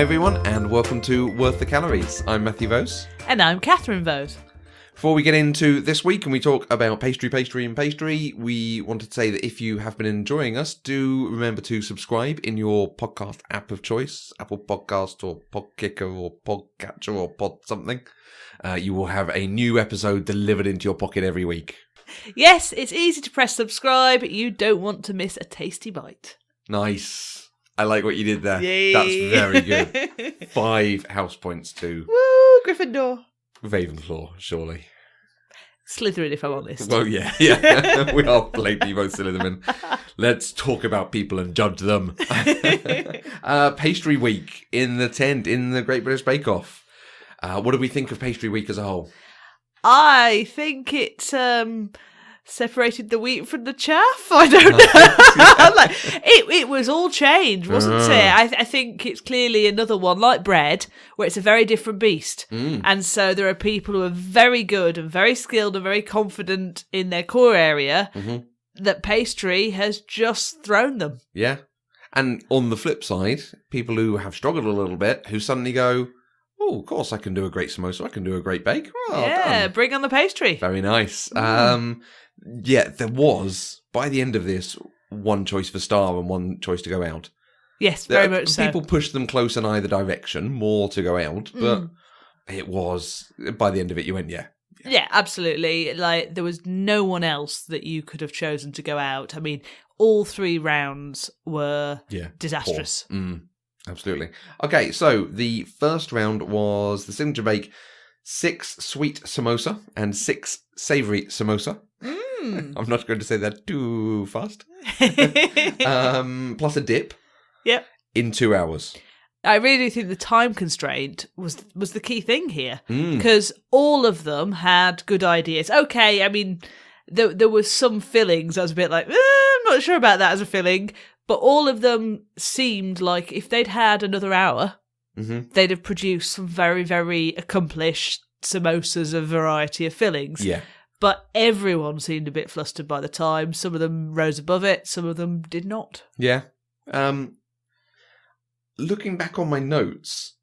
Hi everyone, and welcome to Worth the Calories. I'm Matthew Vose. And I'm Catherine Vose. Before we get into this week and we talk about pastry, we wanted to say that if you have been enjoying us, do remember to subscribe in your podcast app of choice, Apple Podcast or Podkicker or Podcatcher or Pod something. You will have a new episode delivered into your pocket every week. Yes, it's easy to press subscribe. You don't want to miss a tasty bite. Nice. I like what you did there. Yay. That's very good. 5 house points to Woo, Gryffindor. Ravenclaw, surely. Slytherin, if I'm honest. Well, yeah. We are blatantly both Slytherin. Let's talk about people and judge them. Pastry Week in the tent, in the Great British Bake Off. What do we think of Pastry Week as a whole? I think it separated the wheat from the chaff. I don't know. It was all change, wasn't it? I think it's clearly another one, like bread, where it's a very different beast. And so there are people who are very good and very skilled and very confident in their core area that pastry has just thrown them. Yeah. And on the flip side, people who have struggled a little bit, who suddenly go, oh, of course I can do a great samosa, I can do a great bake. Well done. Bring on the pastry. Very nice. Yeah, there was, by the end of this, one choice for star and one choice to go out. Yes, very much so. People pushed them close in either direction, more to go out, but it was, by the end of it, you went, yeah. Yeah, absolutely. Like, there was no one else that you could have chosen to go out. I mean, all 3 rounds were disastrous. Absolutely. Okay, so the first round was the signature bake, 6 sweet samosa and 6 savoury samosa. I'm not going to say that too fast. Plus a dip. Yep. In 2 hours. I really think the time constraint was the key thing here, because all of them had good ideas. Okay, I mean, there was some fillings. I was a bit like, I'm not sure about that as a filling, but all of them seemed like if they'd had another hour, they'd have produced some very, very accomplished samosas of a variety of fillings. Yeah. But everyone seemed a bit flustered by the time. Some of them rose above it, some of them did not. Yeah. Looking back on my notes,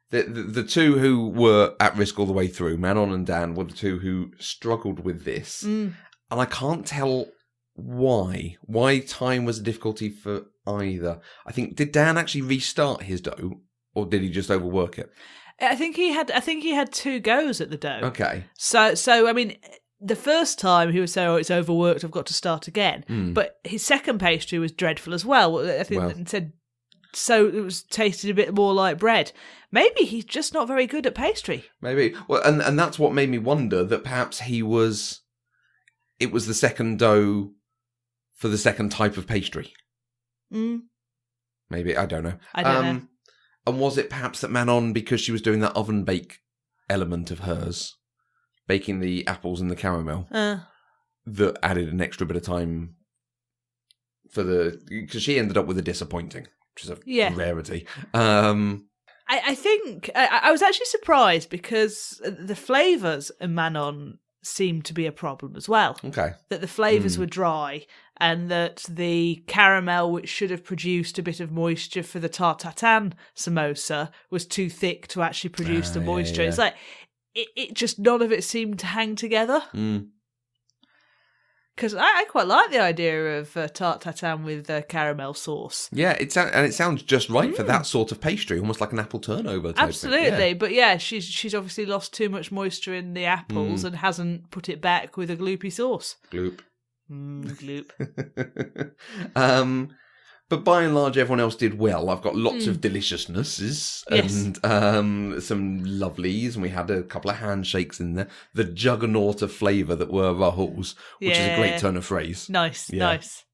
the 2 who were at risk all the way through, Manon and Dan, were the 2 who struggled with this. And I can't tell why time was a difficulty for either. I think, did Dan actually restart his dough, or did he just overwork it? I think he had 2 goes at the dough. Okay. So I mean, the first time he would say, "Oh, it's overworked. I've got to start again." But his second pastry was dreadful as well. I think and said so it was tasted a bit more like bread. Maybe he's just not very good at pastry. Maybe. Well, and that's what made me wonder that perhaps it was the second dough for the second type of pastry. Maybe, I don't know. I don't know. And was it perhaps that Manon, because she was doing that oven bake element of hers, baking the apples and the caramel, that added an extra bit of time because she ended up with a disappointing, which is a rarity. I think I was actually surprised because the flavours in Manon seemed to be a problem as well. Okay. That the flavours were dry and that the caramel, which should have produced a bit of moisture for the tart tatin samosa, was too thick to actually produce the moisture. Yeah. It's like, it just, none of it seemed to hang together. Because I quite like the idea of tart tatin with caramel sauce. Yeah, it sounds just right for that sort of pastry, almost like an apple turnover type Absolutely, thing. Yeah. But yeah, she's obviously lost too much moisture in the apples and hasn't put it back with a gloopy sauce. Gloop. Gloop. But by and large, everyone else did well. I've got lots of deliciousnesses and some lovelies, and we had a couple of handshakes in there. The juggernaut of flavour that were Rahul's, which is a great turn of phrase. Nice, nice.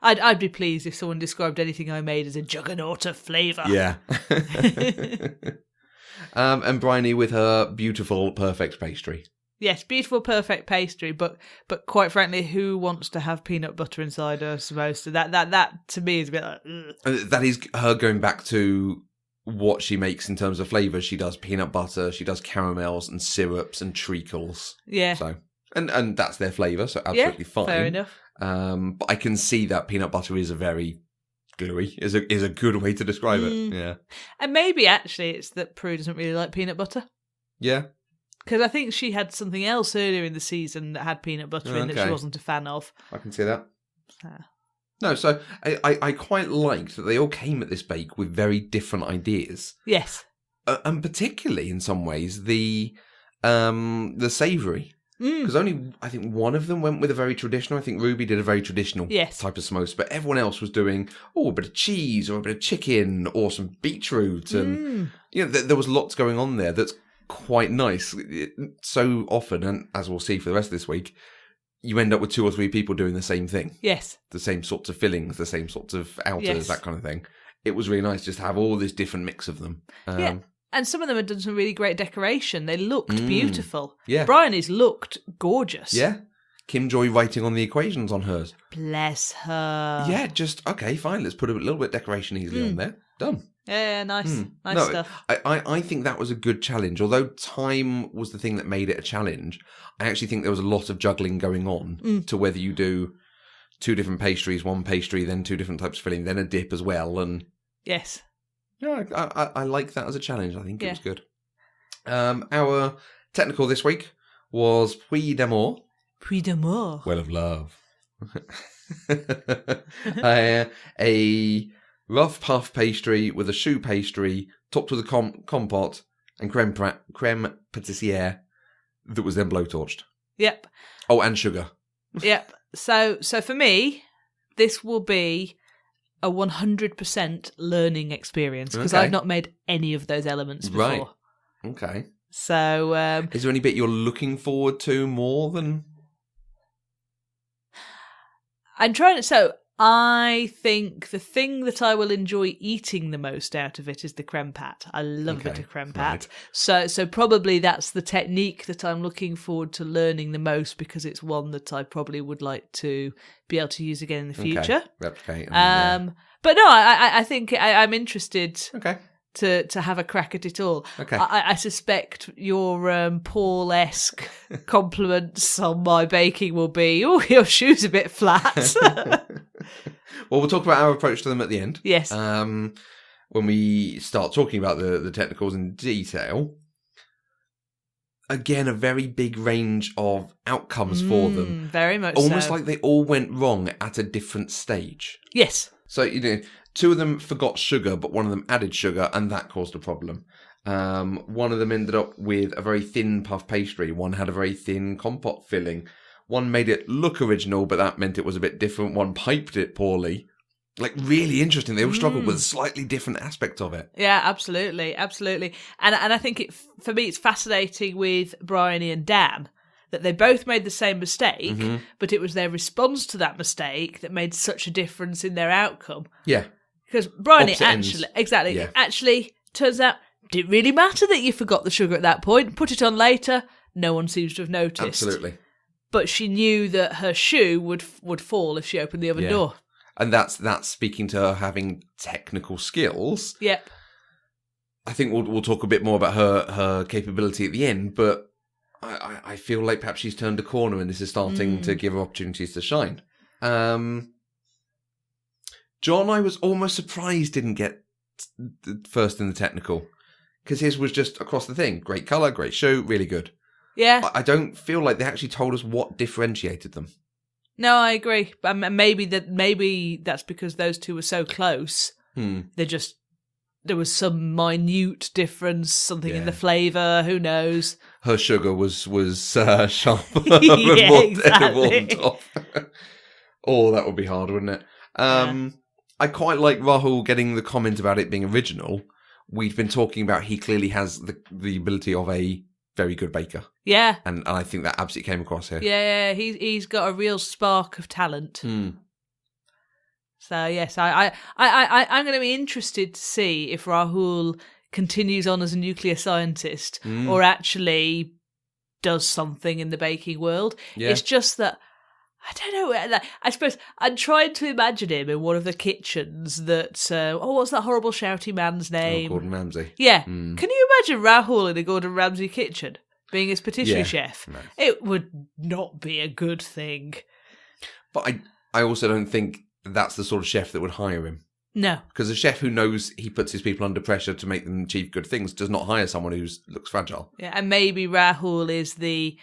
I'd be pleased if someone described anything I made as a juggernaut of flavour. Yeah. And Briony with her beautiful, perfect pastry. Yes, beautiful, perfect pastry, but quite frankly, who wants to have peanut butter inside a samosa? That to me is a bit like, ugh. That is her going back to what she makes in terms of flavours. She does peanut butter, she does caramels and syrups and treacles. Yeah. So and that's their flavour, so absolutely fine. Fair enough. But I can see that peanut butter is a very gluey is a good way to describe it. Yeah. And maybe actually it's that Prue doesn't really like peanut butter. Yeah. Because I think she had something else earlier in the season that had peanut butter in that she wasn't a fan of. I can see that. No, so I quite liked that they all came at this bake with very different ideas. Yes. And particularly in some ways the savoury. Because only, I think, one of them went with a very traditional. I think Ruby did a very traditional type of smokes, but everyone else was doing, a bit of cheese or a bit of chicken or some beetroot. And, there was lots going on there that's quite nice. So often, and as we'll see for the rest of this week, you end up with 2 or 3 people doing the same thing. Yes. The same sorts of fillings, the same sorts of outers, that kind of thing. It was really nice just to have all this different mix of them. And some of them had done some really great decoration. They looked beautiful. Yeah. Briony's looked gorgeous. Yeah. Kim Joy writing on the equations on hers. Bless her. Yeah, just, okay, fine, let's put a little bit of decoration easily on there. Done. Yeah, nice. Nice stuff. I think that was a good challenge. Although time was the thing that made it a challenge, I actually think there was a lot of juggling going on to whether you do 2 different pastries, 1 pastry, then 2 different types of filling, then a dip as well. And yes. Yeah, I like that as a challenge. I think it was good. Our technical this week was Puy d'Amour. Puy d'Amour. Well of love. A rough puff pastry with a choux pastry topped with a compote and creme pâtissière that was then blowtorched. Yep. Oh, and sugar. Yep. So for me, this will be a 100% learning experience because I've not made any of those elements before. Right. Okay. So, is there any bit you're looking forward to more than? I'm trying to. So, I think the thing that I will enjoy eating the most out of it is the creme pat. I love a bit of creme pat. Right. So probably that's the technique that I'm looking forward to learning the most because it's one that I probably would like to be able to use again in the future. Replicate. But no, I think I'm interested. Okay. To have a crack at it all. Okay. I suspect your Paul-esque compliments on my baking will be, your shoe's a bit flat. Well, we'll talk about our approach to them at the end. Yes. When we start talking about the technicals in detail. Again, a very big range of outcomes for them. Very much Almost so. like they all went wrong at a different stage. Yes. So, 2 of them forgot sugar, but one of them added sugar, and that caused a problem. One of them ended up with a very thin puff pastry. One had a very thin compote filling. One made it look original, but that meant it was a bit different. One piped it poorly. Like, really interesting. They all struggled with a slightly different aspect of it. Yeah, absolutely. Absolutely. And I think, for me, it's fascinating with Briony and Dan that they both made the same mistake, but it was their response to that mistake that made such a difference in their outcome. Yeah. Because Briony actually, actually, turns out, didn't really matter that you forgot the sugar at that point. Put it on later, no one seems to have noticed. Absolutely. But she knew that her shoe would fall if she opened the oven door. And that's speaking to her having technical skills. Yep. I think we'll talk a bit more about her capability at the end, but I feel like perhaps she's turned a corner and this is starting to give her opportunities to shine. John, I was almost surprised didn't get first in the technical because his was just across the thing. Great colour, great show, really good. Yeah. I don't feel like they actually told us what differentiated them. No, I agree. But maybe that's because those 2 were so close. There was some minute difference, something in the flavour. Who knows? Her sugar was sharper yeah, exactly. Oh, that would be hard, wouldn't it? I quite like Rahul getting the comment about it being original. We've been talking about he clearly has the ability of a very good baker. Yeah. And I think that absolutely came across here. Yeah, he's got a real spark of talent. So, yes, I'm going to be interested to see if Rahul continues on as a nuclear scientist or actually does something in the baking world. Yeah. It's just that, I don't know, I suppose I'm trying to imagine him in one of the kitchens that, what's that horrible shouty man's name? Gordon Ramsay. Yeah. Can you imagine Rahul in a Gordon Ramsay kitchen being his patisserie chef? No. It would not be a good thing. But I also don't think that's the sort of chef that would hire him. No. Because a chef who knows he puts his people under pressure to make them achieve good things does not hire someone who looks fragile. Yeah, and maybe Rahul is the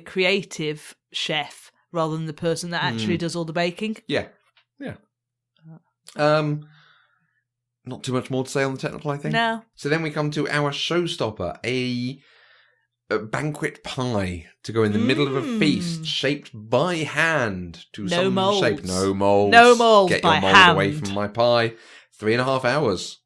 creative chef rather than the person that actually does all the baking. Yeah. Not too much more to say on the technical, I think. No. So then we come to our showstopper, a banquet pie to go in the middle of a feast, shaped by hand to some molds. shape. No molds. No molds. Get by your mold hand. away from my pie. 3.5 hours.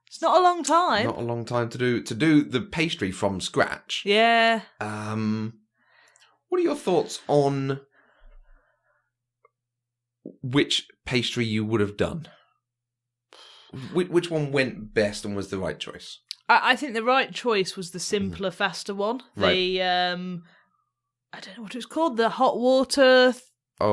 It's not a long time. Not a long time to do the pastry from scratch. Yeah. What are your thoughts on which pastry you would have done? Which one went best and was the right choice? I think the right choice was the simpler, faster one. Right. The, I don't know what it was called, the hot water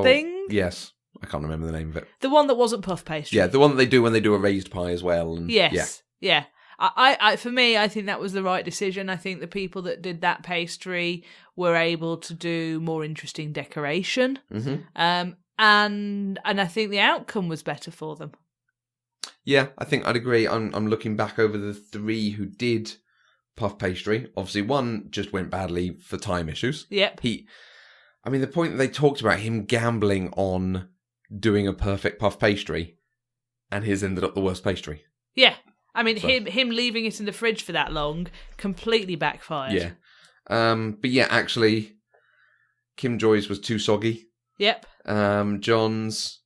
thing? Yes. I can't remember the name of it. The one that wasn't puff pastry. Yeah, the one that they do when they do a raised pie as well. And, yes. Yeah. I for me, I think that was the right decision. I think the people that did that pastry were able to do more interesting decoration. Mm-hmm. And I think the outcome was better for them. Yeah, I think I'd agree. I'm looking back over the 3 who did puff pastry. Obviously, one just went badly for time issues. Yep. The point that they talked about him gambling on doing a perfect puff pastry, and his ended up the worst pastry. Yeah. I mean, him leaving it in the fridge for that long completely backfired. Yeah. But yeah, actually, Kim Joy's was too soggy. Yep. John's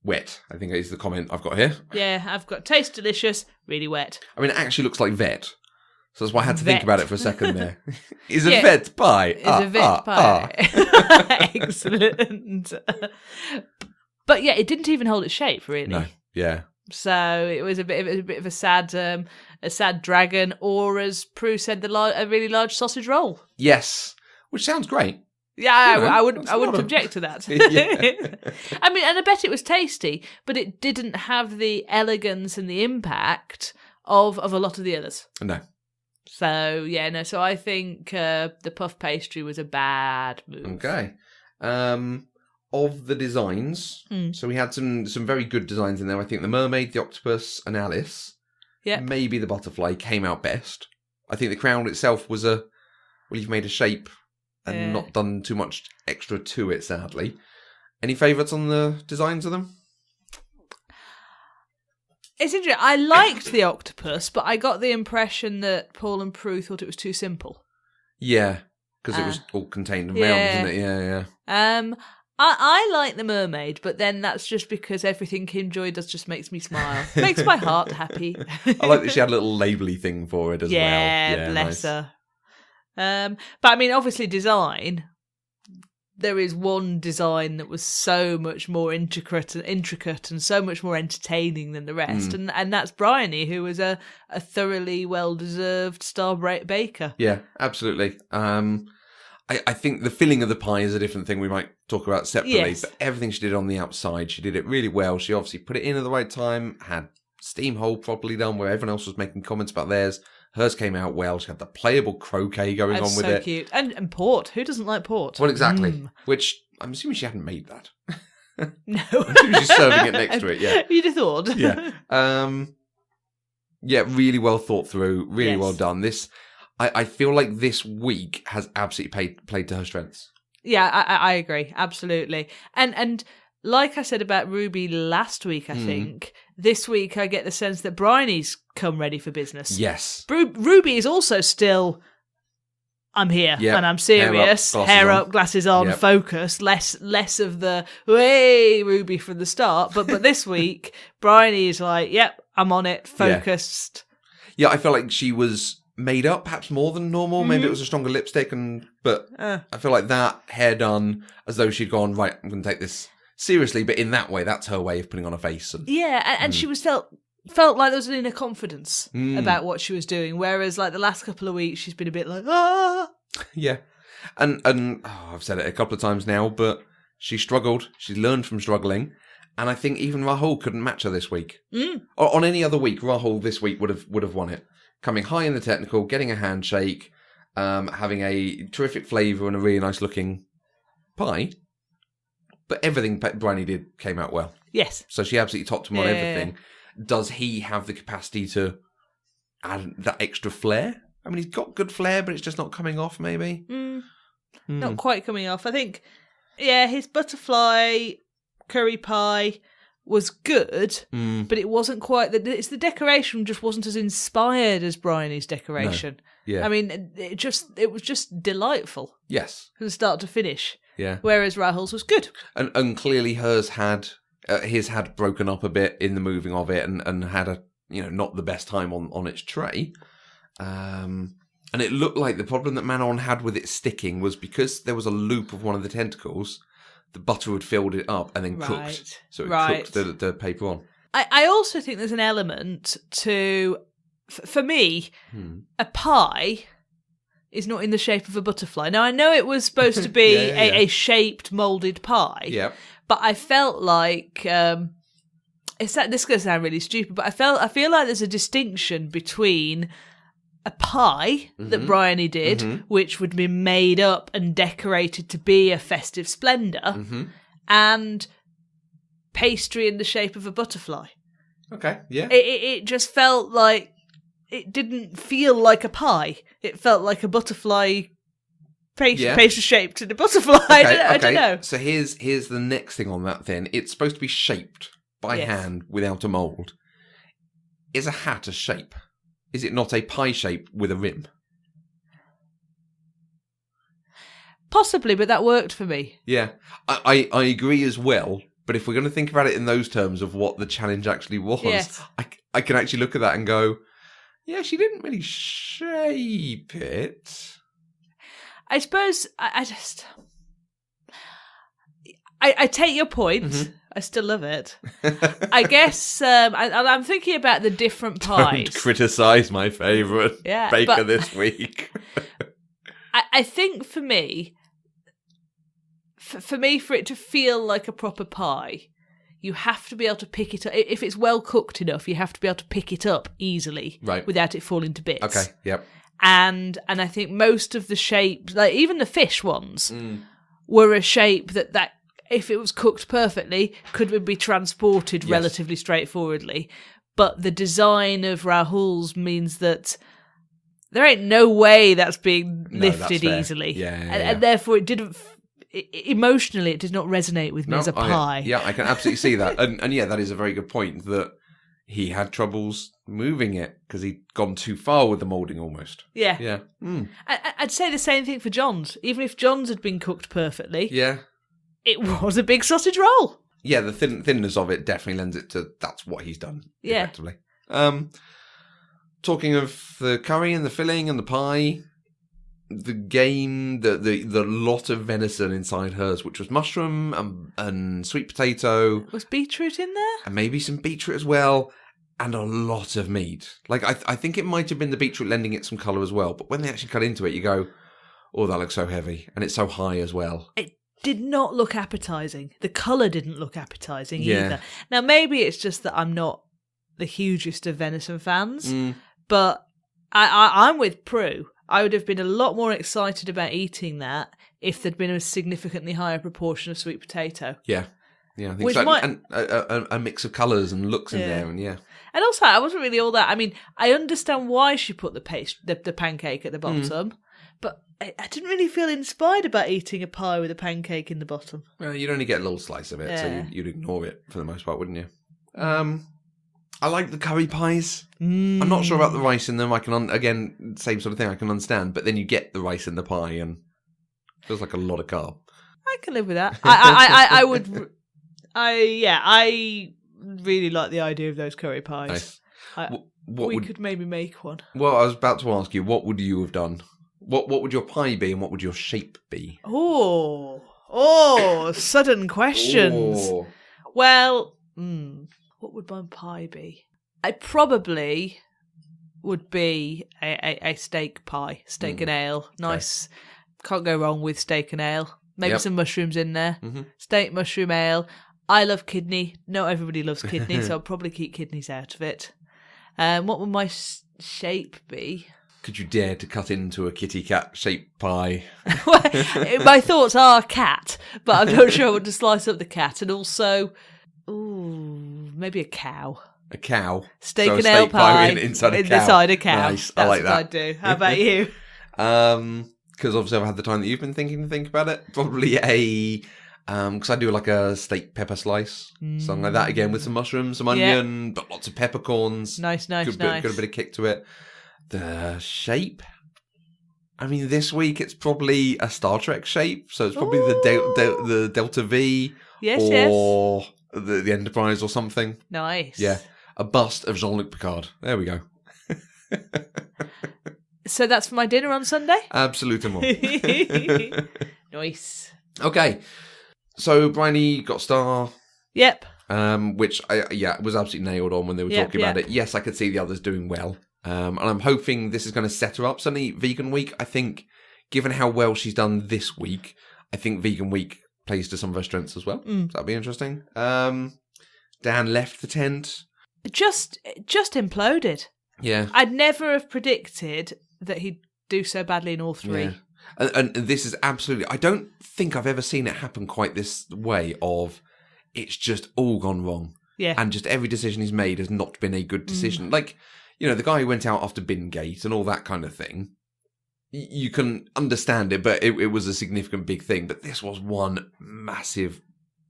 wet, I think is the comment I've got here. Yeah, I've got taste delicious, really wet. I mean, it actually looks like vet. So that's why I had to Vet. think about it for a second there. Is a vet pie. It's a vet pie. Excellent. But yeah, it didn't even hold its shape, really. No, yeah. So it was a bit of a sad dragon, or as Prue said, a really large sausage roll. Yes, which sounds great. Yeah, I wouldn't object to that. I mean, and I bet it was tasty, but it didn't have the elegance and the impact of a lot of the others. No. So yeah, no. So I think the puff pastry was a bad move. Okay. Of the designs, so we had some very good designs in there. I think the mermaid, the octopus, and Alice. Yeah. Maybe the butterfly came out best. I think the crown itself was you've made a shape and not done too much extra to it, sadly. Any favourites on the designs of them? It's interesting. I liked the octopus, but I got the impression that Paul and Prue thought it was too simple. Yeah, because it was all contained around, wasn't it? Yeah. I like the mermaid, but then that's just because everything Kim Joy does just makes me smile. Makes my heart happy. I like that she had a little labelly thing for it as well. Yeah, bless her. But I mean, obviously design, there is one design that was so much more intricate and so much more entertaining than the rest. And that's Briony, who was a thoroughly well-deserved star baker. Yeah, absolutely. I think the filling of the pie is a different thing we might talk about separately. Yes. But everything she did on the outside, she did it really well. She obviously put it in at the right time, had steam hole properly done where everyone else was making comments about theirs. Hers came out well. She had the playable croquet going on with it. That's so cute. And port. Who doesn't like port? Well, exactly. Which, I'm assuming she hadn't made that. No. I'm assuming she's serving it next to it, yeah. You'd have thought. Yeah. Yeah, really well thought through. Really well done. I feel like this week has absolutely played to her strengths. Yeah, I agree. Absolutely. And like I said about Ruby last week, I think, this week I get the sense that Briony's come ready for business. Yes. Ruby is also still, I'm here and I'm serious, hair up, glasses on, focused, less of the, way Ruby from the start. But this week, Briony is like, yep, I'm on it, focused. Yeah, I feel like she was made up perhaps more than normal. Maybe it was a stronger lipstick, but I feel like that, hair done, as though she'd gone, right, I'm going to take this seriously, but in that way, that's her way of putting on a face. And she was felt like there was an inner confidence about what she was doing, whereas like the last couple of weeks, she's been a bit like, ah. Yeah. And I've said it a couple of times now, but she struggled. She learned from struggling. And I think even Rahul couldn't match her this week. Or on any other week, Rahul this week would have won it. Coming high in the technical, getting a handshake, having a terrific flavour and a really nice looking pie. But everything Briony did came out well. Yes. So she absolutely topped him on everything. Does he have the capacity to add that extra flair? I mean, he's got good flair, but it's just not coming off, maybe. Not quite coming off. I think, his butterfly curry pie was good, but it wasn't quite. It's the decoration just wasn't as inspired as Briony's decoration. No. Yeah. I mean, it was just delightful. Yes. From start to finish. Yeah. Whereas Rahul's was good. And clearly his had broken up a bit in the moving of it and had a, not the best time on its tray. And it looked like the problem that Manon had with it sticking was because there was a loop of one of the tentacles, the butter had filled it up and then cooked. So it cooked the paper on. I also think there's an element to, for me, a pie is not in the shape of a butterfly. Now, I know it was supposed to be a shaped, moulded pie, but I felt like... this is going to sound really stupid, but I feel like there's a distinction between a pie that Briony did, which would be made up and decorated to be a festive splendour, and pastry in the shape of a butterfly. Okay, yeah. It just felt like it didn't feel like a pie. It felt like a butterfly pastry shaped in a butterfly. I don't know. So here's the next thing on that then. It's supposed to be shaped by hand without a mould. Is a hat a shape? Is it not a pie shape with a rim? Possibly, but that worked for me. Yeah, I agree as well. But if we're going to think about it in those terms of what the challenge actually was, I can actually look at that and go, yeah, she didn't really shape it. I suppose I take your point. I still love it. I guess I'm thinking about the different pies. Don't criticise my favourite baker this week. I think for me, for it to feel like a proper pie, you have to be able to pick it up. If it's well cooked enough, you have to be able to pick it up easily, without it falling to bits. Okay, yep. And I think most of the shapes, like even the fish ones, were a shape that if it was cooked perfectly, could be transported relatively straightforwardly. But the design of Rahul's means that there ain't no way that's being lifted easily. And therefore it didn't... emotionally, it did not resonate with me as a pie. I can absolutely see that. And that is a very good point, that he had troubles moving it because he'd gone too far with the moulding almost. Yeah. I'd say the same thing for John's. Even if John's had been cooked perfectly, it was a big sausage roll. Yeah, the thinness of it definitely lends it to that's what he's done, effectively. Talking of the curry and the filling and the pie... the game, the lot of venison inside hers, which was mushroom and sweet potato. Was beetroot in there? And maybe some beetroot as well, and a lot of meat. Like, I think it might have been the beetroot lending it some colour as well, but when they actually cut into it, you go, oh, that looks so heavy, and it's so high as well. It did not look appetising. The colour didn't look appetising either. Now, maybe it's just that I'm not the hugest of venison fans, but I'm with Prue. I would have been a lot more excited about eating that if there'd been a significantly higher proportion of sweet potato. Yeah, I think so. And a mix of colours and looks in there, and And also, I wasn't really all that... I mean, I understand why she put the pancake at the bottom, but I didn't really feel inspired about eating a pie with a pancake in the bottom. Well, you'd only get a little slice of it, so you'd ignore it for the most part, wouldn't you? I like the curry pies. I'm not sure about the rice in them. I can, again, same sort of thing, I can understand. But then you get the rice in the pie and it feels like a lot of carb. I can live with that. I would... I really like the idea of those curry pies. Nice. We could maybe make one. Well, I was about to ask you, what would you have done? What would your pie be and what would your shape be? Oh, sudden questions. Oh. Well... what would my pie be? I probably would be a steak pie. Steak and ale. Nice. Okay. Can't go wrong with steak and ale. Maybe some mushrooms in there. Steak, mushroom, ale. I love kidney. Not everybody loves kidney, so I'll probably keep kidneys out of it. What would my shape be? Could you dare to cut into a kitty cat shaped pie? My thoughts are cat, but I'm not sure I want to slice up the cat. And also... Ooh, maybe a cow. A cow. Steak So a and steak ale pie inside a cow. Inside a cow. Nice. That's I like what that. I'd do. How about you? Because obviously I've had the time that you've been thinking to think about it. Probably a... because I do like a steak pepper slice. Something like that. Again, with some mushrooms, some onion, but lots of peppercorns. Nice. Got a bit of kick to it. The shape... I mean, this week it's probably a Star Trek shape. So it's probably the Delta V. Or the Enterprise or something. Nice. Yeah. A bust of Jean-Luc Picard. There we go. So that's for my dinner on Sunday? Absolutely. Nice. Okay. So Briony got star. Yep. Which was absolutely nailed on when they were talking about it. Yes, I could see the others doing well. And I'm hoping this is going to set her up. Suddenly, Vegan Week, I think, given how well she's done this week, I think Vegan Week plays to some of her strengths as well. So that'll be interesting. Dan left the tent. Just imploded. Yeah. I'd never have predicted that he'd do so badly in all three. Yeah. And this is absolutely... I don't think I've ever seen it happen quite this way of it's just all gone wrong. Yeah. And just every decision he's made has not been a good decision. Like, you know, the guy who went out after Bingate and all that kind of thing, you can understand it, but it was a significant big thing. But this was one massive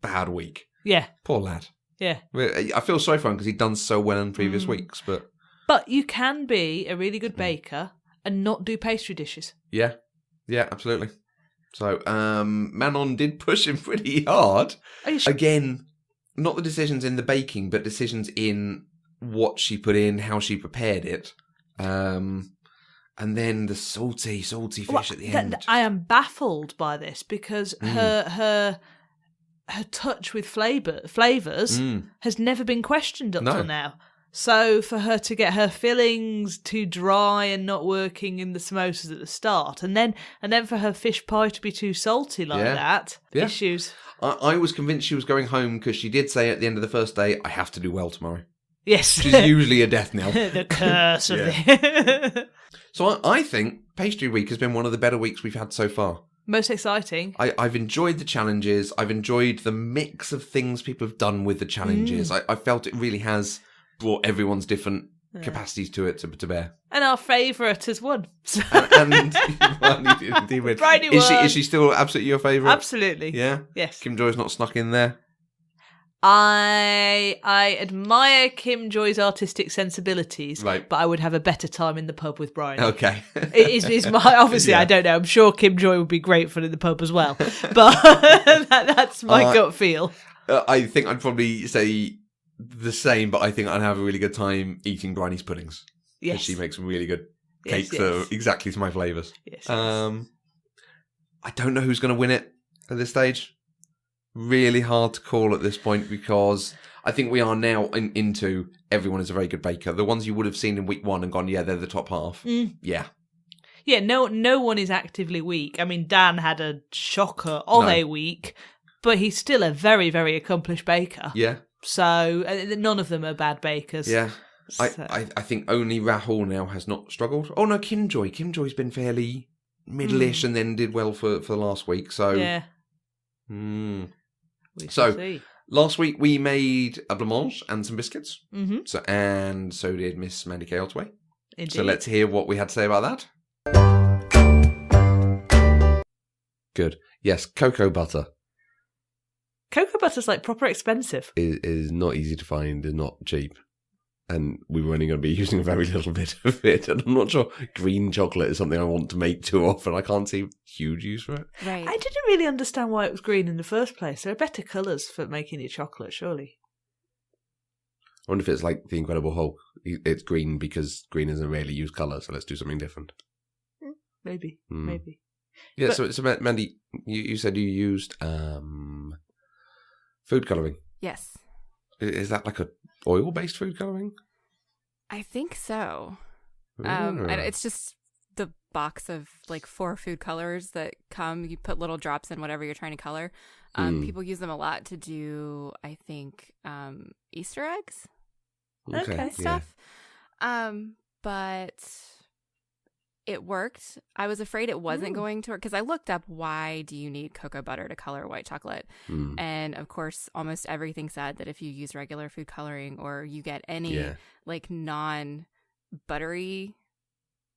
bad week. Yeah. Poor lad. Yeah. I feel sorry for him because he'd done so well in previous weeks, but... But you can be a really good baker and not do pastry dishes. Yeah. Yeah, absolutely. So, Manon did push him pretty hard. Again, not the decisions in the baking, but decisions in what she put in, how she prepared it. And then the salty fish at the end. I am baffled by this because her touch with flavours has never been questioned up till now. So for her to get her fillings too dry and not working in the samosas at the start, and then for her fish pie to be too salty like that, issues. I was convinced she was going home because she did say at the end of the first day, I have to do well tomorrow. Yes. Which is usually a death knell. The curse of it. So I think Pastry Week has been one of the better weeks we've had so far. Most exciting. I've enjoyed the challenges. I've enjoyed the mix of things people have done with the challenges. I felt it really has brought everyone's different capacities to it to bear. And our favourite has won. and Briony won. Is she still absolutely your favourite? Absolutely. Yeah? Yes. Kim Joy's not snuck in there? I admire Kim Joy's artistic sensibilities, but I would have a better time in the pub with Briony. Okay. It's my obviously I don't know. I'm sure Kim Joy would be great fun in the pub as well, but that's my gut feel. I think I'd probably say the same, but I think I'd have a really good time eating Briony's puddings. Yes, she makes some really good cakes that are exactly to my flavours. Yes. I don't know who's going to win it at this stage. Really hard to call at this point because I think we are now into everyone is a very good baker. The ones you would have seen in week one and gone, yeah, they're the top half. Yeah. Yeah, no one is actively weak. I mean, Dan had a shocker of a week, but he's still a very, very accomplished baker. Yeah. So none of them are bad bakers. Yeah. So. I think only Rahul now has not struggled. Oh, no, Kim Joy. Kim Joy's been fairly middle-ish and then did well for last week. So, yeah. So, last week we made a blancmange and some biscuits. Mm-hmm. So did Miss Mandy K. Otway. Indeed. So let's hear what we had to say about that. Good. Yes, cocoa butter. Cocoa butter's like proper expensive. Is not easy to find and not cheap. And we were only going to be using a very little bit of it. And I'm not sure green chocolate is something I want to make too often. I can't see huge use for it. Right. I didn't really understand why it was green in the first place. There are better colours for making your chocolate, surely. I wonder if it's like the Incredible Hulk. It's green because green is a rarely used colour, so let's do something different. Maybe. Yeah, but, so Mandy, you said you used food colouring. Yes. Is that like a oil-based food colouring? I think so. It's just the box of like 4 food colors that come. You put little drops in whatever you're trying to color. People use them a lot to do, I think, Easter eggs. Okay. And stuff. But It worked. I was afraid it wasn't going to work because I looked up why do you need cocoa butter to color white chocolate? And of course, almost everything said that if you use regular food coloring or you get any like non-buttery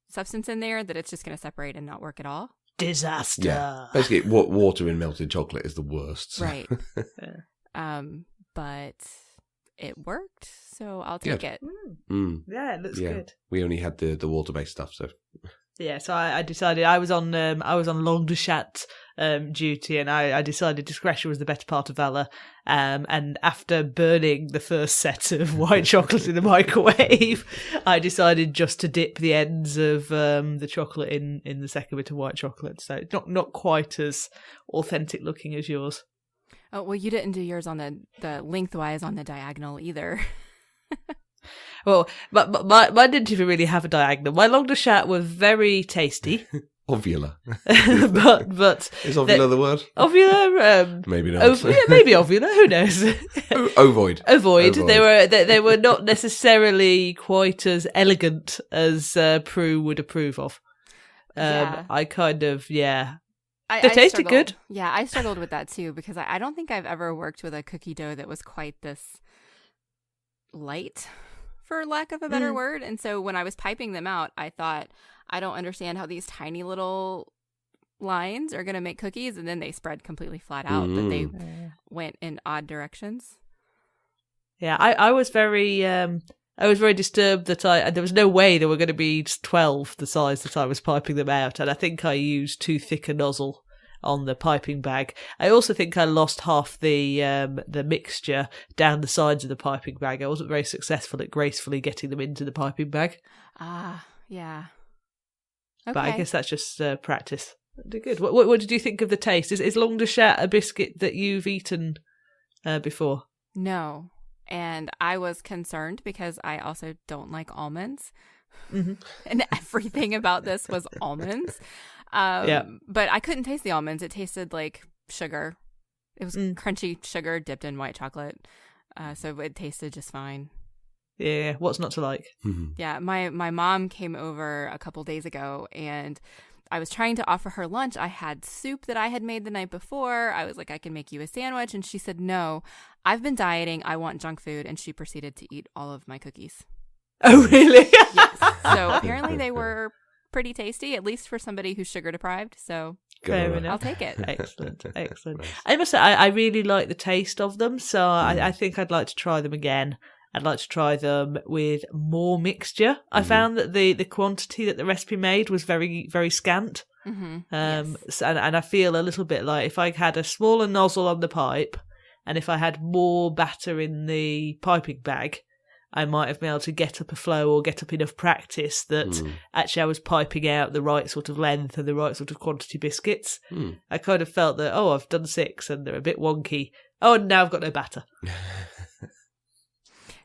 substance in there, that it's just going to separate and not work at all. Disaster. Yeah. Basically, water in melted chocolate is the worst. So. Right. But it worked, so I'll take it. Yeah, it looks good. We only had the water-based stuff, so... Yeah, so I decided I was on long de chat duty, and I decided discretion was the better part of valor. And after burning the first set of white chocolate in the microwave, I decided just to dip the ends of the chocolate in the second bit of white chocolate. So it's not quite as authentic looking as yours. Oh well, you didn't do yours on the lengthwise on the diagonal either. Well, but mine didn't even really have a diagonal. My long de chat were very tasty. Ovular. but Is ovular the word? Ovular? Maybe not. Maybe ovular. Who knows? Ovoid. They were not necessarily quite as elegant as Prue would approve of. I kind of they tasted good. Yeah, I struggled with that too because I don't think I've ever worked with a cookie dough that was quite this light, for lack of a better word. And so when I was piping them out, I thought, I don't understand how these tiny little lines are going to make cookies. And then they spread completely flat out, but they went in odd directions. Yeah, I was very disturbed that there was no way there were going to be 12 the size that I was piping them out. And I think I used too thick a nozzle on the piping bag. I also think I lost half the mixture down the sides of the piping bag. I wasn't very successful at gracefully getting them into the piping bag. Ah, yeah. Okay. But I guess that's just practice. Did good. What did you think of the taste? Is long de chat a biscuit that you've eaten before? No. And I was concerned because I also don't like almonds. Mm-hmm. And everything about this was almonds. But I couldn't taste the almonds. It tasted like sugar. It was crunchy sugar dipped in white chocolate. So it tasted just fine. Yeah, what's not to like? Yeah, my mom came over a couple days ago and I was trying to offer her lunch. I had soup that I had made the night before. I was like, I can make you a sandwich. And she said, no, I've been dieting. I want junk food. And she proceeded to eat all of my cookies. Oh, really? Yes. So apparently they were pretty tasty, at least for somebody who's sugar deprived. So fair enough. I'll take it. Excellent. Nice. I must say, I really like the taste of them. So I think I'd like to try them again. I'd like to try them with more mixture. I found that the quantity that the recipe made was very, very scant. Yes. And I feel a little bit like if I had a smaller nozzle on the pipe and if I had more batter in the piping bag, I might have been able to get up a flow or get up enough practice that actually I was piping out the right sort of length and the right sort of quantity biscuits. I kind of felt that, I've done 6 and they're a bit wonky. And now I've got no batter.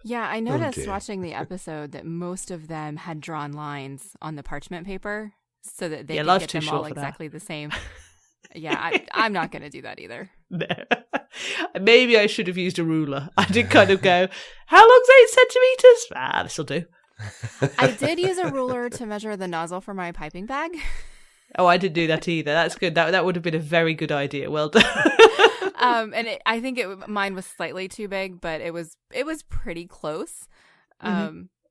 Yeah, I noticed watching the episode that most of them had drawn lines on the parchment paper so that they could get them all exactly the same. Yeah, I'm not going to do that either. No. Maybe I should have used a ruler. I did kind of go, how long's 8 centimetres? This'll do. I did use a ruler to measure the nozzle for my piping bag. Oh, I didn't do that either. That's good. That would have been a very good idea. Well done. I think mine was slightly too big, but it was pretty close.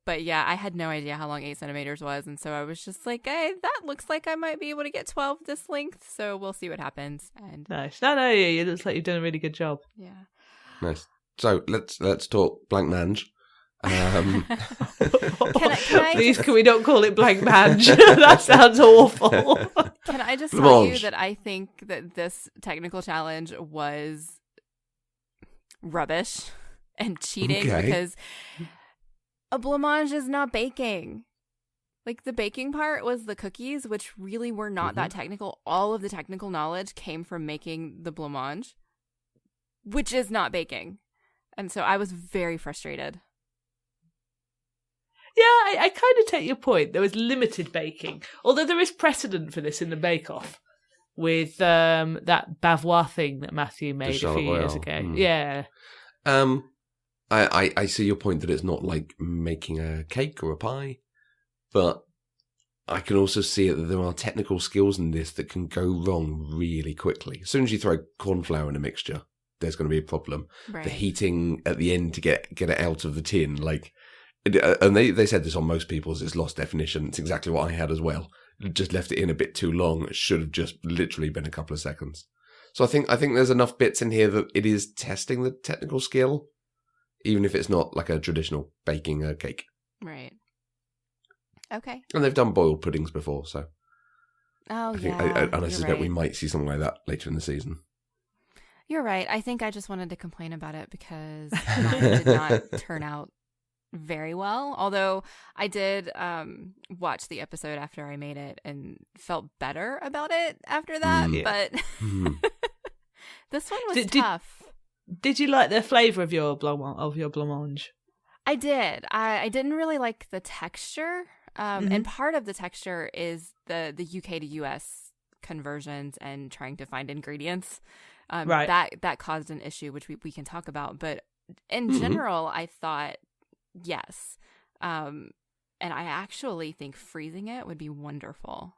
But yeah, I had no idea how long 8 centimeters was, and so I was just like, hey, that looks like I might be able to get 12 this length. So we'll see what happens. And nice. No, it looks like you've done a really good job. Yeah. Nice. So let's talk blanc mange. Can I Please, can we not call it blanc mange? That sounds awful. Can I just tell you that I think that this technical challenge was rubbish and cheating because a blancmange is not baking. Like the baking part was the cookies, which really were not that technical. All of the technical knowledge came from making the blancmange, which is not baking. And so I was very frustrated. Yeah, I kind of take your point. There was limited baking, although there is precedent for this in the Bake Off with that Bavois thing that Matthew made a few years ago. Yeah. I see your point that it's not like making a cake or a pie, but I can also see that there are technical skills in this that can go wrong really quickly. As soon as you throw corn flour in a mixture, there's going to be a problem. Right. The heating at the end to get it out of the tin, and they said this on most people's, it's lost definition. It's exactly what I had as well. Just left it in a bit too long. It should have just literally been a couple of seconds. So I think there's enough bits in here that it is testing the technical skill, even if it's not like a traditional baking a cake. Right. Okay. And they've done boiled puddings before, so Oh, I think, yeah. and I you're suspect we right. might see something like that later in the season. You're right. I think I just wanted to complain about it because mine did not turn out very well. Although I did watch the episode after I made it and felt better about it after that. But this one was tough. Did you like the flavour of your blancmange? I did. I didn't really like the texture. And part of the texture is the UK to US conversions and trying to find ingredients. Right. That caused an issue, which we can talk about. But in general, I thought, yes. And I actually think freezing it would be wonderful.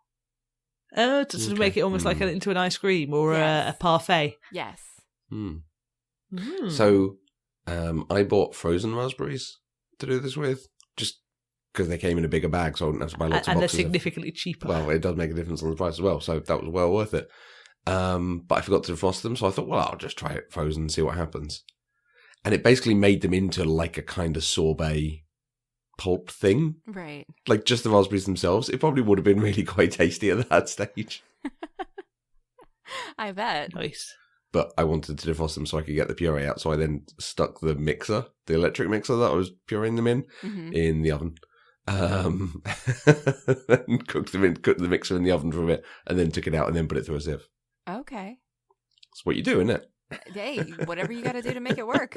Oh, to sort of make it almost like into an ice cream or Yes. a parfait. Yes. So I bought frozen raspberries to do this with, just because they came in a bigger bag, so I wouldn't have to buy lots of And they're boxes. significantly cheaper. Well, it does make a difference on the price as well, so that was well worth it. But I forgot to defrost them, so I thought, well, I'll just try it frozen and see what happens. And it basically made them into like a kind of sorbet pulp thing. Right. Like just the raspberries themselves. It probably would have been really quite tasty at that stage. I bet. Nice. But I wanted to defrost them so I could get the puree out, so I then stuck the mixer, the electric mixer that I was pureeing them in the oven. And cooked the mixer in the oven for a bit, and then took it out and then put it through a sieve. Okay. That's what you do, isn't it? Hey, whatever you got to do to make it work.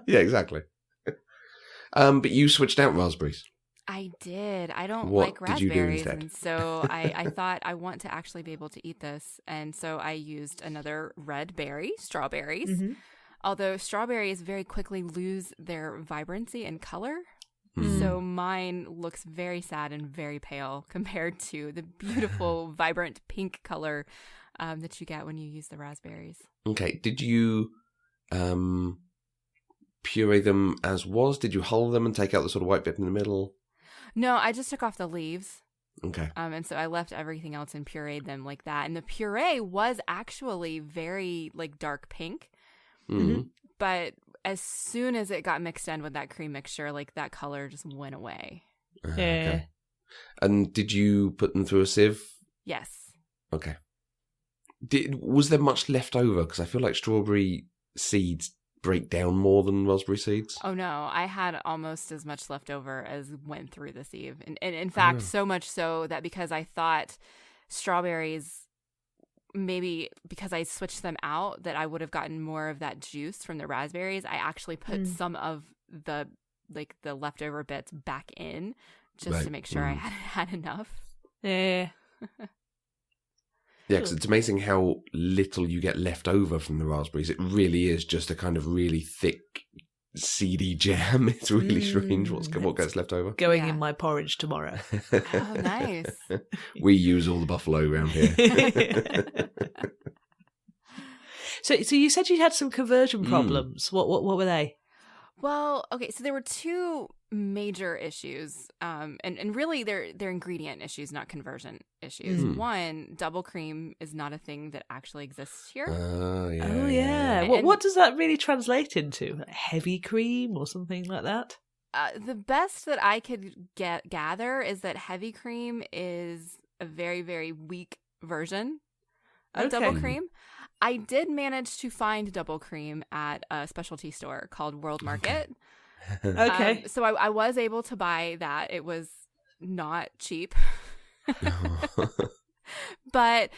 Yeah, exactly. But you switched out raspberries. I did. I don't What like did you do raspberries, instead? and so I thought I want to actually be able to eat this, and so I used another red berry, strawberries. Although strawberries very quickly lose their vibrancy and color. So mine looks very sad and very pale compared to the beautiful, vibrant pink color that you get when you use the raspberries. Okay. Did you puree them as was? Did you hull them and take out the sort of white bit in the middle? No, I just took off the leaves. Okay. And so I left everything else and pureed them like that. And the puree was actually very like dark pink. But as soon as it got mixed in with that cream mixture, like that color just went away. Yeah. Okay. And did you put them through a sieve? Yes. Okay. Was there much left over? Because I feel like strawberry seeds break down more than raspberry seeds. Oh, no. I had almost as much left over as went through the sieve. And in fact, so much so that because I thought strawberries, maybe because I switched them out, that I would have gotten more of that juice from the raspberries, I actually put some of the leftover bits back in just to make sure I had enough. Yeah. Yeah, because it's amazing how little you get left over from the raspberries. It really is just a kind of really thick, seedy jam. It's really strange what gets left over. Going in my porridge tomorrow. Oh, nice. We use all the buffalo around here. So you said you had some conversion problems. What were they? Well, okay, so there were two major issues, and really they're ingredient issues, not conversion issues. One, double cream is not a thing that actually exists here. Oh, yeah. What does that really translate into? Like heavy cream or something like that? The best that I could gather is that heavy cream is a very, very weak version of double cream. I did manage to find double cream at a specialty store called World Market. Okay. So I was able to buy that. It was not cheap. But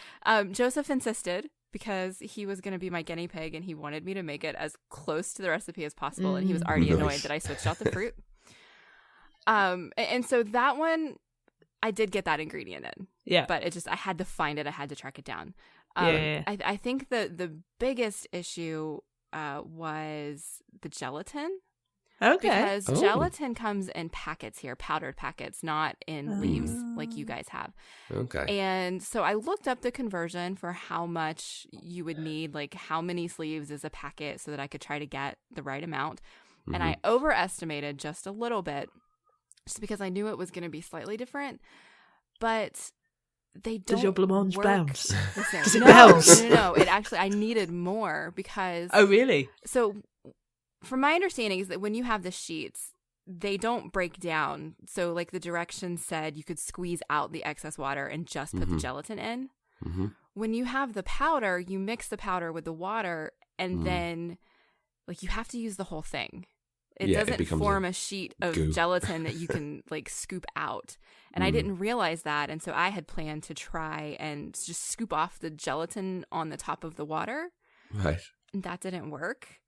Joseph insisted because he was going to be my guinea pig and he wanted me to make it as close to the recipe as possible. And he was already annoyed that I switched out the fruit. And so that one, I did get that ingredient in. Yeah. But I had to find it. I had to track it down. Yeah. I think the biggest issue was the gelatin. Okay. Because gelatin comes in packets here, powdered packets, not in leaves like you guys have. Okay. And so I looked up the conversion for how much you would need, like how many sleeves is a packet so that I could try to get the right amount. And I overestimated just a little bit just because I knew it was going to be slightly different. But they don't. Does your blancmange work bounce? the same. Does it bounce? No. It actually, I needed more because. Oh, really? So, from my understanding, is that when you have the sheets, they don't break down. So, like the directions said, you could squeeze out the excess water and just put the gelatin in. When you have the powder, you mix the powder with the water, and then, like, you have to use the whole thing. It doesn't form a sheet of gelatin that you can like scoop out. And I didn't realize that. And so I had planned to try and just scoop off the gelatin on the top of the water. Right. And that didn't work.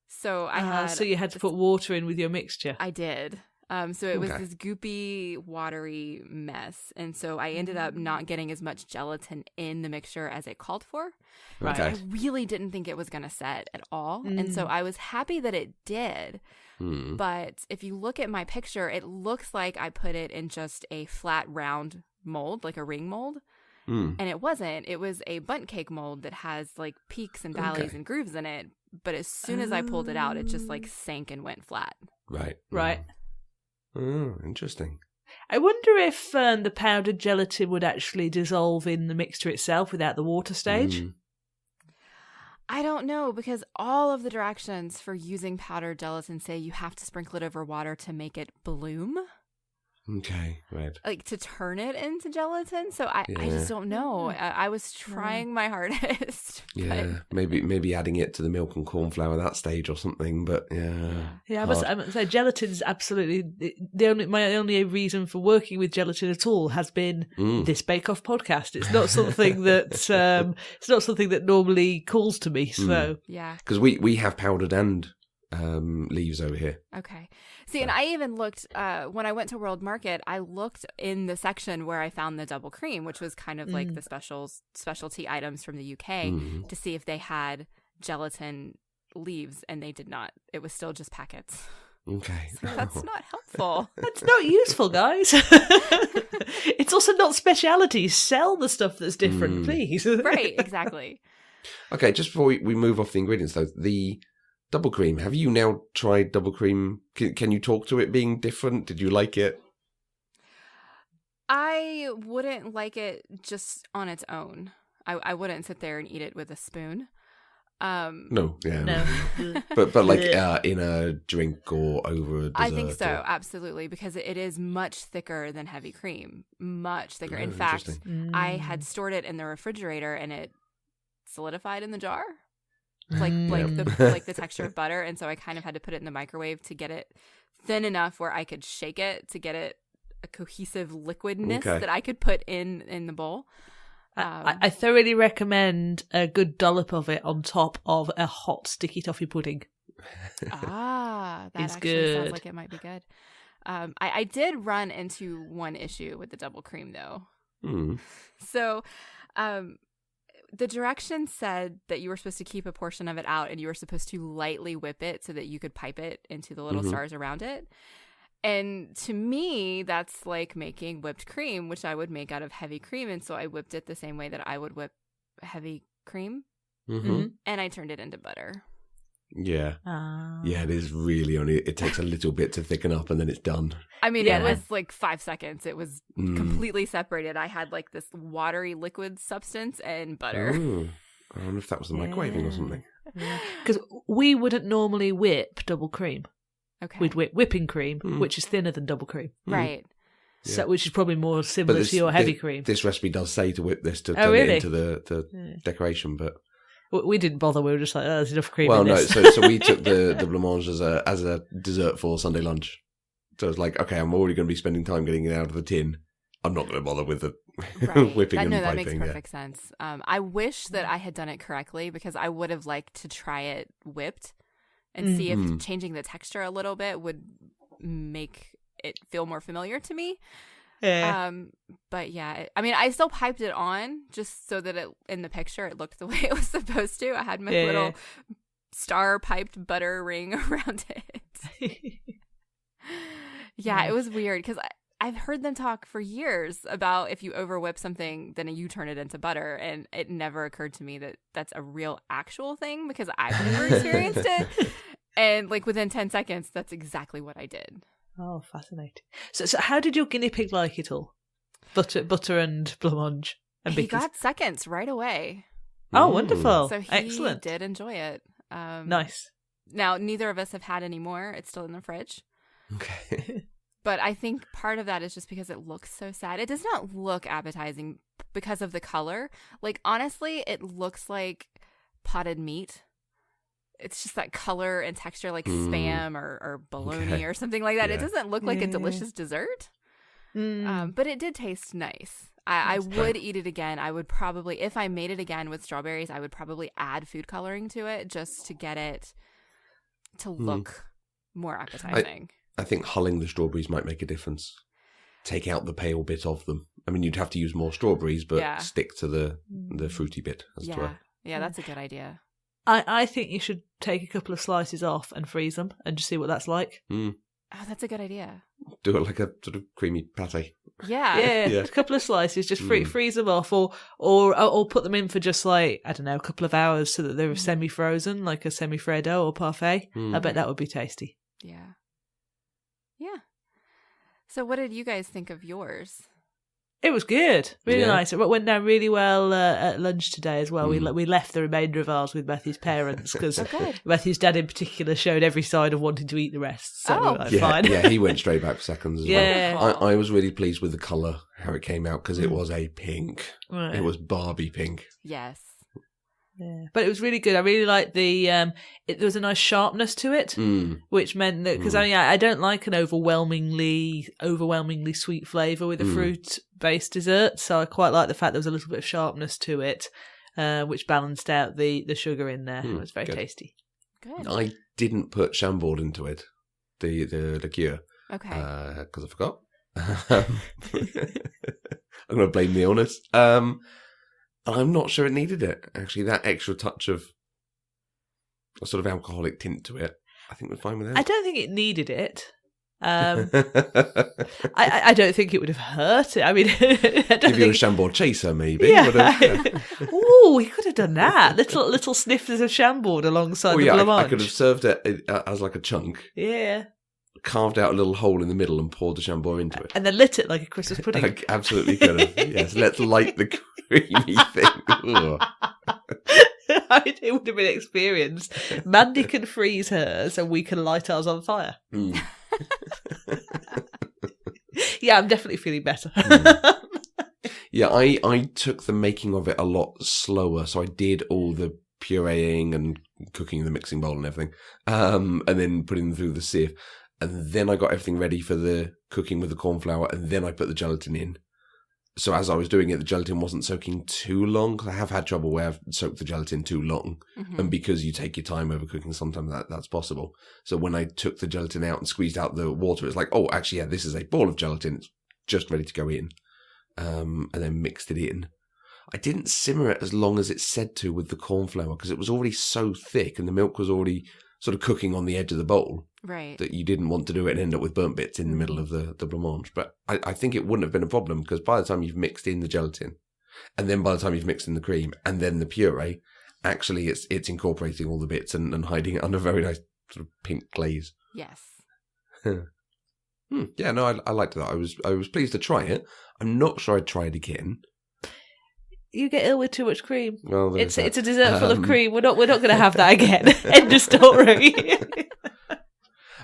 So So you had to put water in with your mixture. I did. So it was this goopy, watery mess. And so I ended up not getting as much gelatin in the mixture as it called for. Right. Okay. I really didn't think it was going to set at all. And so I was happy that it did. But if you look at my picture, it looks like I put it in just a flat, round mold, like a ring mold. And it wasn't. It was a bundt cake mold that has like peaks and valleys and grooves in it. But as soon as I pulled it out, it just like sank and went flat. Right. Right. Oh, interesting. I wonder if the powdered gelatin would actually dissolve in the mixture itself without the water stage. I don't know, because all of the directions for using powdered gelatin say you have to sprinkle it over water to make it bloom. Okay, right. Like to turn it into gelatin. So I just don't know. I was trying my hardest. Yeah, maybe adding it to the milk and corn flour at that stage or something. But yeah, I must say gelatin's absolutely my only reason for working with gelatin at all has been this Bake Off podcast. It's not something that normally calls to me. So yeah, because we have powdered and leaves over here. Okay. See, and I even looked, when I went to World Market, I looked in the section where I found the double cream, which was kind of like the specialty items from the UK, to see if they had gelatin leaves, and they did not. It was still just packets. Okay. So that's not helpful. That's not useful, guys. It's also not speciality. Sell the stuff that's different, please. Right, exactly. Okay, just before we move off the ingredients, though, the double cream. Have you now tried double cream? Can you talk to it being different? Did you like it? I wouldn't like it just on its own. I wouldn't sit there and eat it with a spoon. No. but like in a drink or over a dessert? I think so, absolutely, because it is much thicker than heavy cream. Much thicker. In fact, I had stored it in the refrigerator and it solidified in the jar. Like the texture of butter, and so I kind of had to put it in the microwave to get it thin enough where I could shake it to get it a cohesive liquidness that I could put in the bowl. I thoroughly recommend a good dollop of it on top of a hot sticky toffee pudding. That it's actually good. Sounds like it might be good. I did run into one issue with the double cream though. So the directions said that you were supposed to keep a portion of it out and you were supposed to lightly whip it so that you could pipe it into the little stars around it. And to me, that's like making whipped cream, which I would make out of heavy cream. And so I whipped it the same way that I would whip heavy cream. And I turned it into butter. Yeah. Yeah, it is really only, it takes a little bit to thicken up and then it's done. I mean, it was like 5 seconds. It was completely separated. I had like this watery liquid substance and butter. Ooh. I wonder if that was the microwaving or something. Because we wouldn't normally whip double cream. Okay. We'd whip whipping cream, which is thinner than double cream. Right. So, which is probably more similar to your heavy cream. This recipe does say to whip this to turn it into the decoration, but... We didn't bother. We were just like, there's enough cream in this. So we took the blancmange as a dessert for Sunday lunch. So it's like, okay, I'm already going to be spending time getting it out of the tin. I'm not going to bother with the whipping and piping. That makes perfect sense. I wish that I had done it correctly because I would have liked to try it whipped and see if changing the texture a little bit would make it feel more familiar to me. Yeah. But yeah, I mean, I still piped it on just so that in the picture it looked the way it was supposed to. I had my little star piped butter ring around it. Yeah, it was weird because I've heard them talk for years about if you over whip something, then you turn it into butter. And it never occurred to me that that's a real actual thing because I've never experienced it. And like within 10 seconds, that's exactly what I did. Oh, fascinating. So how did your guinea pig like it all? Butter and blancmange and He bitters. got seconds right away. Oh, wonderful. So he Excellent. did enjoy it. Nice. Now, neither of us have had any more. It's still in the fridge. Okay. But I think part of that is just because it looks so sad. It does not look appetizing because of the color. Like, honestly, it looks like potted meat. It's just that color and texture like Spam or bologna or something like that. Yeah. It doesn't look like a delicious dessert. But it did taste nice. I would eat it again. I would probably, if I made it again with strawberries, I would probably add food coloring to it just to get it to look more appetizing. I think hulling the strawberries might make a difference. Take out the pale bit of them. I mean, you'd have to use more strawberries, but stick to the fruity bit. As it were. Yeah, that's a good idea. I think you should take a couple of slices off and freeze them and just see what that's like. Oh, that's a good idea. Do it like a sort of creamy pate. Yeah. Yeah, a couple of slices, just freeze them off, or put them in for just like, I don't know, a couple of hours so that they're semi-frozen, like a semi-freddo or parfait. I bet that would be tasty. Yeah. Yeah. So what did you guys think of yours? It was good, really nice. It went down really well at lunch today as well. We left the remainder of ours with Matthew's parents because Matthew's dad in particular showed every sign of wanting to eat the rest. So we were like, fine. Yeah, he went straight back for seconds as well. I was really pleased with the colour, how it came out, because it was a pink. Right. It was Barbie pink. Yes. Yeah, but it was really good. I really liked the there was a nice sharpness to it, which meant that because I don't like an overwhelmingly sweet flavour with a fruit-based dessert, so I quite like the fact there was a little bit of sharpness to it, which balanced out the sugar in there. It was very tasty. Good. I didn't put Chambord into it, the liqueur. Okay. Because I forgot. I'm going to blame the illness. I'm not sure it needed it, actually. That extra touch of a sort of alcoholic tint to it, I think we're fine with that. I don't think it needed it. I don't think it would have hurt it. I mean, Give you a Chambord chaser, maybe. Yeah. Oh, we could have done that. Little sniffers of Chambord alongside the blancmange. I could have served it as like a chunk. Yeah. Carved out a little hole in the middle and poured the Chambord into it. And then lit it like a Christmas pudding. Absolutely could have. Yes, let's light the creamy thing. I mean, it would have been an experience. Mandy can freeze hers and we can light ours on fire. Yeah, I'm definitely feeling better. Yeah, I took the making of it a lot slower. So I did all the pureeing and cooking in the mixing bowl and everything. And then putting them through the sieve. And then I got everything ready for the cooking with the corn flour, and then I put the gelatin in. So as I was doing it, the gelatin wasn't soaking too long, because I have had trouble where I've soaked the gelatin too long. And because you take your time over cooking, sometimes that's possible. So when I took the gelatin out and squeezed out the water, it's like, oh, actually, yeah, this is a ball of gelatin. It's just ready to go in. And then mixed it in. I didn't simmer it as long as it said to with the corn flour, because it was already so thick and the milk was already sort of cooking on the edge of the bowl. Right. That you didn't want to do it and end up with burnt bits in the middle of the blancmange. But I think it wouldn't have been a problem, because by the time you've mixed in the gelatin, and then by the time you've mixed in the cream, and then the puree, actually it's incorporating all the bits and hiding it under a very nice sort of pink glaze. Yes. Yeah, no, I liked that. I was pleased to try it. I'm not sure I'd try it again. You get ill with too much cream. Well, it's a dessert full of cream. We're not going to have that again. End of story.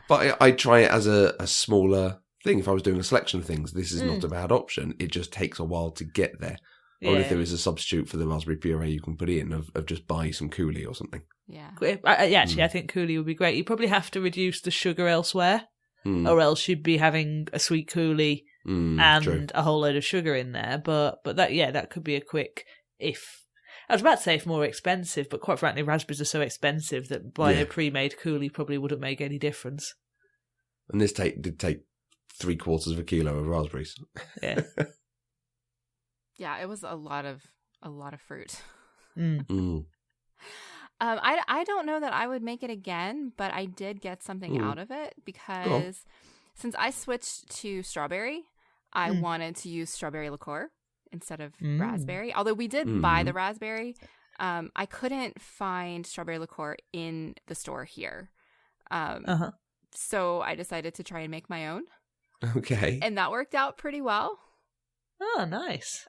But I'd try it as a smaller thing. If I was doing a selection of things, this is not a bad option. It just takes a while to get there. Or if there is a substitute for the raspberry puree you can put in of just buy some coulis or something. Yeah. Actually, I think coulis would be great. You probably have to reduce the sugar elsewhere, or else you'd be having a sweet coulis and a whole load of sugar in there. But that could be a quick if. I was about to say if more expensive, but quite frankly, raspberries are so expensive that buying a pre-made coulis probably wouldn't make any difference. And this did take 3/4 kilo of raspberries. Yeah. Yeah, it was a lot of fruit. I don't know that I would make it again, but I did get something out of it because since I switched to strawberry, I wanted to use strawberry liqueur instead of raspberry. Although we did buy the raspberry, I couldn't find strawberry liqueur in the store here. So I decided to try and make my own. Okay. And that worked out pretty well. Oh, nice.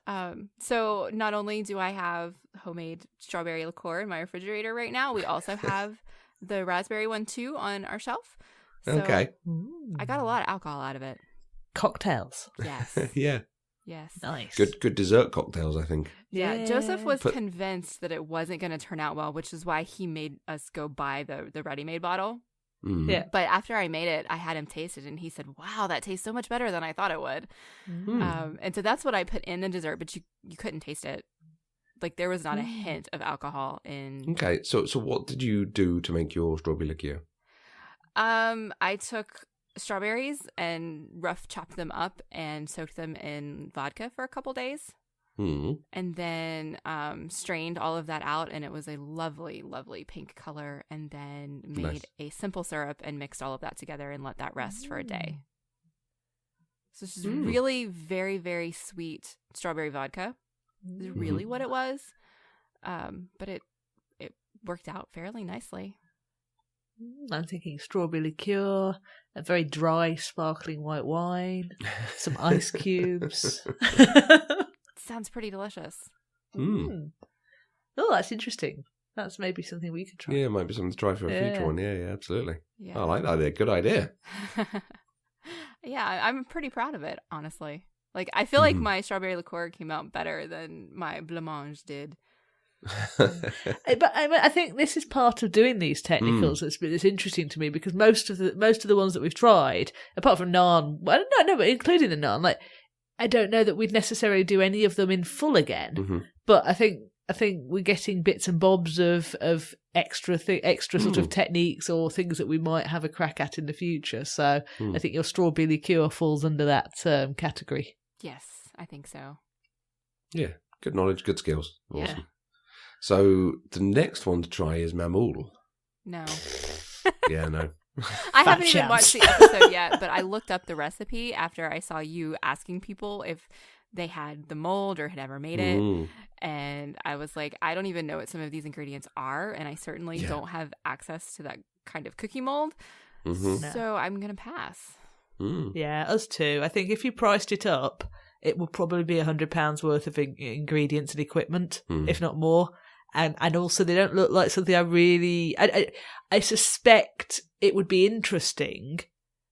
So not only do I have homemade strawberry liqueur in my refrigerator right now, we also have the raspberry one too on our shelf. So Okay. I got a lot of alcohol out of it. Cocktails. Yes. Yeah. Yes. Nice. Good dessert cocktails, I think. Yeah. Joseph was convinced that it wasn't going to turn out well, which is why he made us go buy the ready-made bottle. Yeah. But after I made it, I had him taste it, and he said, "Wow, that tastes so much better than I thought it would." And so that's what I put in the dessert, but you couldn't taste it. Like there was not a hint of alcohol in. Okay, so what did you do to make your strawberry liqueur? I took strawberries and rough chopped them up and soaked them in vodka for a couple days. And then strained all of that out, and it was a lovely, lovely pink color, and then made a simple syrup and mixed all of that together and let that rest for a day. So it's just really very, very sweet strawberry vodka is really what it was. But it worked out fairly nicely. I'm thinking strawberry liqueur, a very dry, sparkling white wine, some ice cubes. Sounds pretty delicious. Oh, that's interesting. That's maybe something we could try. Yeah, might be something to try for a future one. Yeah, absolutely. Yeah. I like that idea. Good idea. Yeah, I'm pretty proud of it, honestly. Like, I feel like my strawberry liqueur came out better than my blancmange did. But I think this is part of doing these technicals. It's interesting to me because most of the ones that we've tried, apart from naan, well, no, but including the naan, like I don't know that we'd necessarily do any of them in full again. But I think we're getting bits and bobs of extra sort of techniques or things that we might have a crack at in the future. So I think your strawberry liqueur falls under that category. Yes, I think so. Yeah, good knowledge, good skills. Awesome. Yeah. So the next one to try is mamoul. No. Yeah, no. I haven't even watched the episode yet, but I looked up the recipe after I saw you asking people if they had the mold or had ever made it. And I was like, I don't even know what some of these ingredients are. And I certainly don't have access to that kind of cookie mold. So I'm going to pass. Yeah, us too. I think if you priced it up, it would probably be £100 worth of ingredients and equipment, if not more. And also they don't look like something I suspect it would be interesting,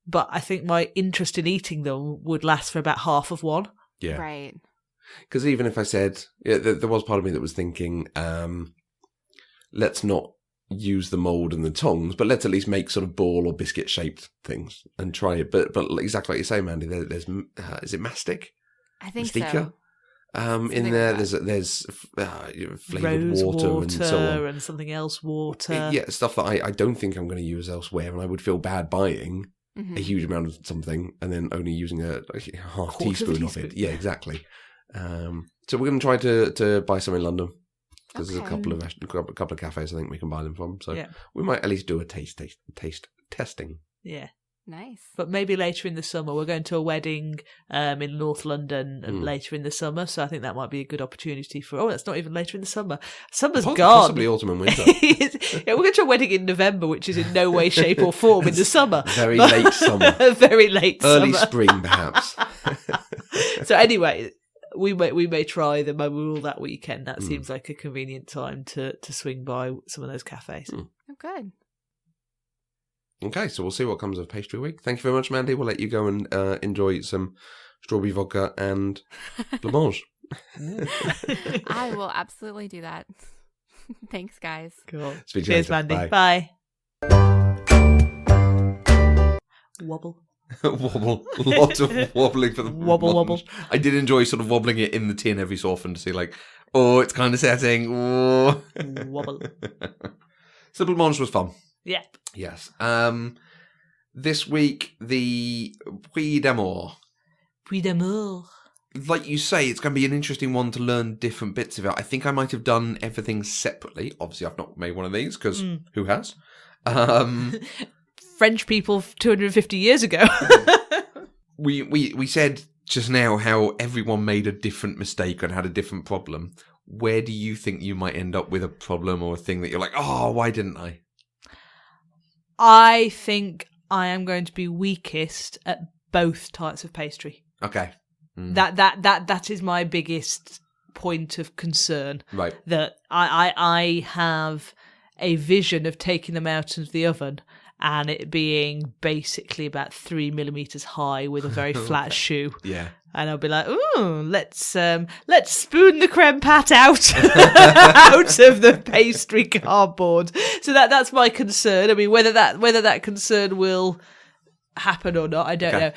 but I think my interest in eating them would last for about half of one. Yeah. Right. Because even if I said, there was part of me that was thinking, let's not use the mould and the tongs, but let's at least make sort of ball or biscuit shaped things and try it. But exactly like you say, Mandy, there's is it mastic? I think Mastica? so. In there, there's flavoured Rose water and so on. and something else water. Yeah, stuff that I don't think I'm going to use elsewhere, and I would feel bad buying a huge amount of something and then only using a half teaspoon of it. Yeah, exactly. So we're going to try to buy some in London because there's a couple of cafes I think we can buy them from. So we might at least do a taste testing. Yeah. Nice. But maybe later in the summer. We're going to a wedding in North London later in the summer, so I think that might be a good opportunity for... Oh, that's not even later in the smer. Summer's gone. Possibly autumn and winter. Yeah, we're going to a wedding in November, which is in no way, shape or form in the summer. Very late summer. Very late Early summer. spring, perhaps. So anyway, we may try the Mamoul that weekend. That seems like a convenient time to swing by some of those cafes. Oh, good. Okay, so we'll see what comes of Pastry Week. Thank you very much, Mandy. We'll let you go and enjoy some strawberry vodka and blancmange. I will absolutely do that. Thanks, guys. Cool. Speak to you Cheers, later. Mandy. Bye. Wobble. Wobble. Lots of wobbling for the Wobble. I did enjoy sort of wobbling it in the tin every so often to see like, oh, it's kind of setting. Oh. Wobble. So blancmange was fun. Yeah. Yes. This week, the Puy d'Amour. Puy d'Amour. like you say, it's going to be an interesting one to learn different bits of it. I think I might have done everything separately. Obviously, I've not made one of these because who has? French people 250 years ago. We said just now how everyone made a different mistake and had a different problem. Where do you think you might end up with a problem or a thing that you're like, oh, why didn't I? I think I am going to be weakest at both types of pastry. Okay. That is my biggest point of concern. Right. That I have a vision of taking them out of the oven and it being basically about 3 millimeters high with a very flat shoe. Yeah. And I'll be like, ooh, let's spoon the creme pat out out of the pastry cardboard. So that's my concern. I mean, whether that concern will happen or not, I don't know.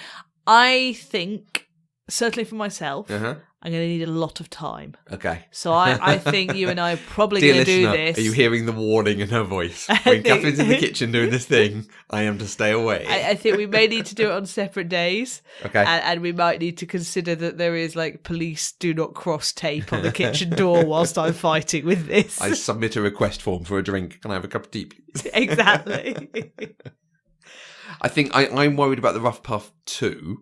I think, certainly for myself, I'm going to need a lot of time. Okay. So I think you and I are probably going to do this. Are you hearing the warning in her voice? When Catherine's in the kitchen doing this thing, I am to stay away. I think we may need to do it on separate days. Okay. And we might need to consider that there is like police do not cross tape on the kitchen door whilst I'm fighting with this. I submit a request form for a drink. Can I have a cup of tea, please? Exactly. I think I'm worried about the rough puff too,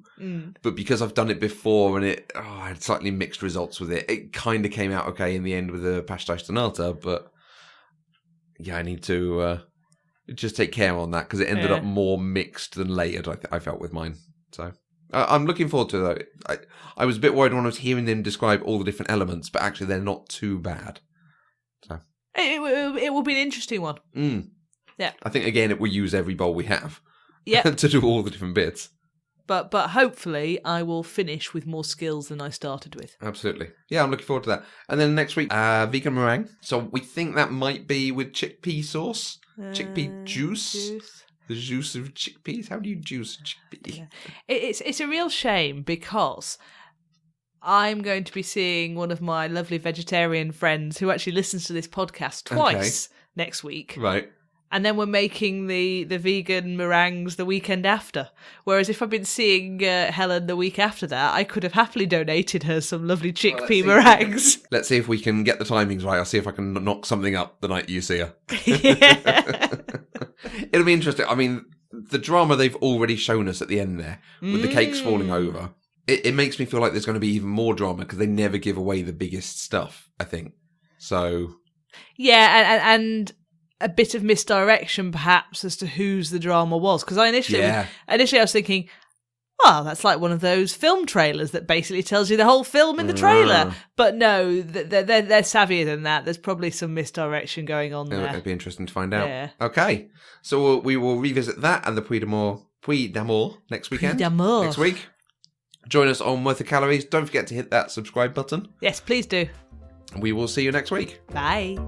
but because I've done it before and I had slightly mixed results with it. It kind of came out okay in the end with the pastry tonata, but yeah, I need to just take care on that because it ended up more mixed than layered. I felt with mine, so I'm looking forward to that. I was a bit worried when I was hearing them describe all the different elements, but actually they're not too bad. So it will be an interesting one. Yeah, I think again it will use every bowl we have. Yeah, to do all the different bits. But hopefully I will finish with more skills than I started with. Absolutely. Yeah, I'm looking forward to that. And then next week, vegan meringue. So we think that might be with chickpea sauce. Chickpea juice. The juice of chickpeas. How do you juice a chickpea? Yeah. It's a real shame because I'm going to be seeing one of my lovely vegetarian friends who actually listens to this podcast twice next week. Right. And then we're making the vegan meringues the weekend after. Whereas if I'd been seeing Helen the week after that, I could have happily donated her some lovely chickpea meringues. Let's see if we can get the timings right. I'll see if I can knock something up the night you see her. Yeah. It'll be interesting. I mean, the drama they've already shown us at the end there, with the cakes falling over, it makes me feel like there's going to be even more drama because they never give away the biggest stuff, I think. So... Yeah, and a bit of misdirection perhaps as to whose the drama was, because initially I was thinking, well, that's like one of those film trailers that basically tells you the whole film in the trailer. But no, they're savvier than that. There's probably some misdirection going on there. It'd be interesting to find out. Yeah. Okay, so we will revisit that and the Puy d'Amour next weekend. Next week. Join us on Worth the Calories. Don't forget to hit that subscribe button. Yes, please do. We will see you next week. Bye.